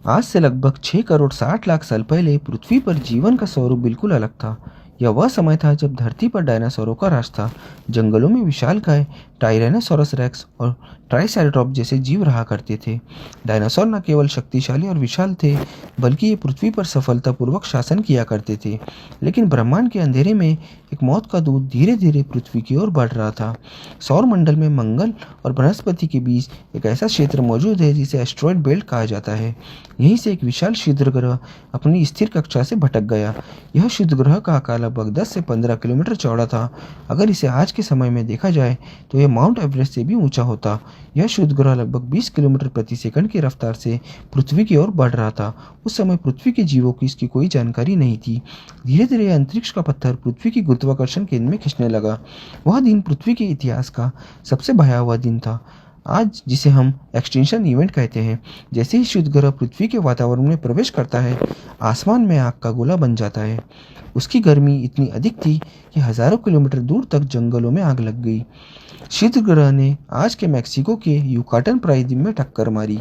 आज से लगभग 6 करोड़ 60 लाख साल पहले पृथ्वी पर जीवन का स्वरूप बिल्कुल अलग था। यह वह समय था जब धरती पर डायनासोरों का राज था। जंगलों में विशालकाय टायरेनोसोरस रेक्स और ट्राइसेराटॉप जैसे जीव रहा करते थे। डायनासोर न केवल शक्तिशाली और विशाल थे, बल्कि ये पृथ्वी पर सफलतापूर्वक शासन किया करते थे। लेकिन ब्रह्मांड के अंधेरे में एक मौत का दूत धीरे धीरे पृथ्वी की ओर बढ़ रहा था। सौर मंडल में मंगल और बृहस्पति के बीच एक ऐसा क्षेत्र मौजूद है जिसे एस्ट्रॉयड बेल्ट कहा जाता है। यहीं से एक विशाल क्षुद्र ग्रह अपनी स्थिर कक्षा से भटक गया। यह क्षुद्र ग्रह का आकार लगभग 10 से 15 किलोमीटर चौड़ा था। अगर इसे आज के समय में देखा जाए तो यह माउंट एवरेस्ट से भी ऊंचा होता। यह क्षुद्र ग्रह लगभग 20 किलोमीटर प्रति सेकंड की रफ्तार से पृथ्वी की ओर बढ़ रहा था। उस समय पृथ्वी के जीवों की इसकी कोई जानकारी नहीं थी। धीरे धीरे यह अंतरिक्ष का पत्थर पृथ्वी की गुरुत्वाकर्षण केंद्र में खिंचने लगा। वह दिन पृथ्वी के इतिहास का सबसे भयावह दिन था, आज जिसे हम एक्सटिंक्शन इवेंट कहते हैं। जैसे ही क्षुद्र ग्रह पृथ्वी के वातावरण में प्रवेश करता है, आसमान में आग का गोला बन जाता है। उसकी गर्मी इतनी अधिक थी कि हजारों किलोमीटर दूर तक जंगलों में आग लग गई। क्षुद्र ग्रह ने आज के मैक्सिको के युकाटन प्रायद्वीप में टक्कर मारी।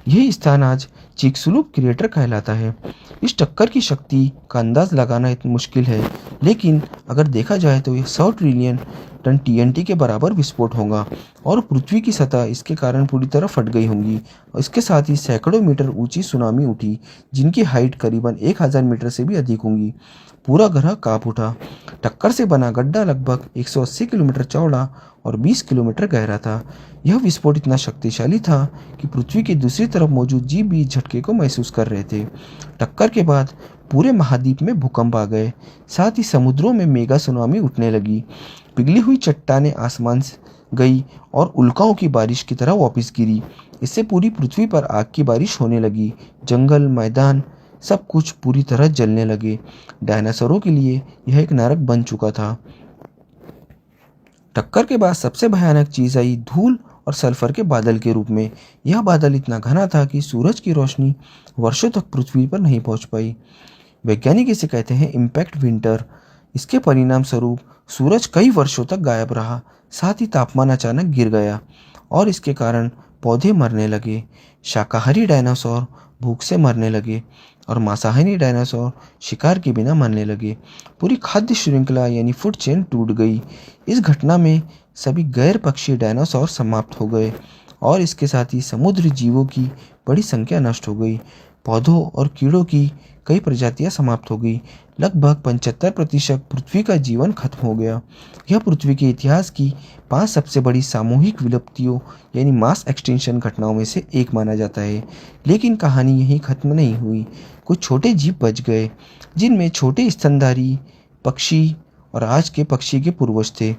यही स्थान आज चिक्सुलुप क्रिएटर कहलाता है। इस टक्कर की शक्ति का अंदाज लगाना इतना मुश्किल है, लेकिन अगर देखा जाए तो यह 100 ट्रिलियन टन टीएनटी के बराबर विस्फोट होगा और पृथ्वी की सतह इसके कारण पूरी तरह फट गई होगी। और इसके साथ ही सैकड़ों मीटर ऊंची सुनामी उठी, जिनकी हाइट करीबन 1000 मीटर से भी अधिक होगी। पूरा ग्रह कांप उठा। टक्कर से बना गड्ढा लगभग 180 किलोमीटर चौड़ा और 20 किलोमीटर गहरा था। यह विस्फोट इतना शक्तिशाली था कि पृथ्वी की दूसरी तरफ मौजूद जीव भी इस झटके को महसूस कर रहे थे। टक्कर के बाद पूरे महाद्वीप में भूकंप आ गए, साथ ही समुद्रों में मेगा सुनामी उठने लगी। पिघली हुई चट्टानें आसमान से गई और उल्काओं की बारिश की तरह वापस गिरी। इससे पूरी पृथ्वी पर आग की बारिश होने लगी। जंगल, मैदान, सब कुछ पूरी तरह जलने लगे। डायनासोरों के लिए यह एक नरक बन चुका था। टक्कर के बाद सबसे भयानक चीज आई धूल और सल्फर के बादल के रूप में। यह बादल इतना घना था कि सूरज की रोशनी वर्षों तक पृथ्वी पर नहीं पहुंच पाई। वैज्ञानिक इसे कहते हैं इम्पैक्ट विंटर। इसके परिणाम स्वरूप सूरज कई वर्षों तक गायब रहा, साथ ही तापमान अचानक गिर गया और इसके कारण पौधे मरने लगे। शाकाहारी डायनासोर भूख से मरने लगे और मांसाहारी डायनासोर शिकार के बिना मरने लगे। पूरी खाद्य श्रृंखला यानी फूड चेन टूट गई। इस घटना में सभी गैर पक्षी डायनासोर समाप्त हो गए और इसके साथ ही समुद्री जीवों की बड़ी संख्या नष्ट हो गई। पौधों और कीड़ों की कई प्रजातियां समाप्त हो गई। लगभग 75% पृथ्वी का जीवन खत्म हो गया। यह पृथ्वी के इतिहास की 5 सबसे बड़ी सामूहिक विलुप्तियों यानी मास एक्सटिंक्शन घटनाओं में से एक माना जाता है। लेकिन कहानी यहीं खत्म नहीं हुई। कुछ छोटे जीव बच गए, जिनमें छोटे स्तनधारी पक्षी और आज के पक्षी के पूर्वज थे।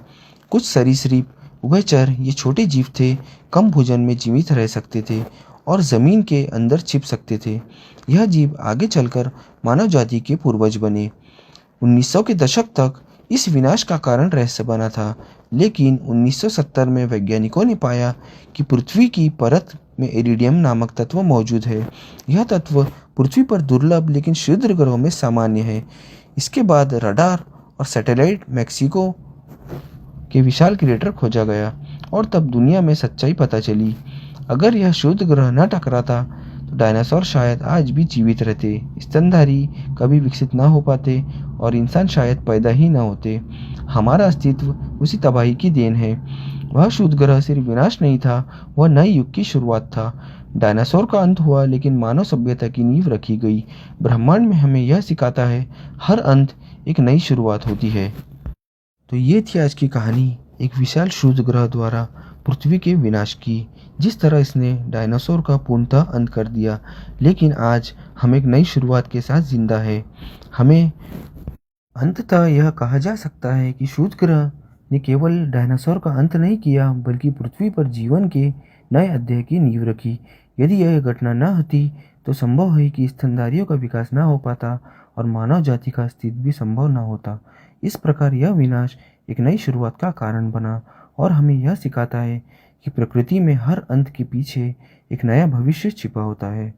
कुछ सरीसृप, उभयचर ये छोटे जीव थे, कम भोजन में जीवित रह सकते थे और जमीन के अंदर छिप सकते थे। यह जीव आगे चलकर मानव जाति के पूर्वज बने। 1900 के दशक तक इस विनाश का कारण रहस्य बना था, लेकिन 1970 में वैज्ञानिकों ने पाया कि पृथ्वी की परत में इरिडियम नामक तत्व मौजूद है। यह तत्व पृथ्वी पर दुर्लभ लेकिन क्षुद्र ग्रहों में सामान्य है। इसके बाद रडार और सैटेलाइट मैक्सिको के विशाल क्रिएटर खोजा गया और तब दुनिया में सच्चाई पता चली। अगर यह क्षुद्र ग्रह न टकराता तो डायनासोर शायद आज भी जीवित रहते, स्तनधारी कभी विकसित ना हो पाते और इंसान शायद पैदा ही ना होते। हमारा अस्तित्व उसी तबाही की देन है। वह क्षुद्र ग्रह सिर्फ विनाश नहीं था, वह नए युग की शुरुआत था। डायनासोर का अंत हुआ, लेकिन मानव सभ्यता की नींव रखी गई। ब्रह्मांड में हमें यह सिखाता है, हर अंत एक नई शुरुआत होती है। तो ये थी आज की कहानी, एक विशाल क्षुद्र ग्रह द्वारा पृथ्वी के विनाश की। जिस तरह इसने डायनासोर का पूर्णतः अंत कर दिया, लेकिन आज हम एक नई शुरुआत के साथ जिंदा है। हमें अंततः यह कहा जा सकता है कि क्षुद्र ग्रह ने केवल डायनासोर का अंत नहीं किया, बल्कि पृथ्वी पर जीवन के नए अध्याय की नींव रखी। यदि यह घटना न होती तो संभव है कि स्तनधारियों का विकास न हो पाता और मानव जाति का अस्तित्व भी संभव न होता। इस प्रकार यह विनाश एक नई शुरुआत का कारण बना और हमें यह सिखाता है कि प्रकृति में हर अंत के पीछे एक नया भविष्य छिपा होता है।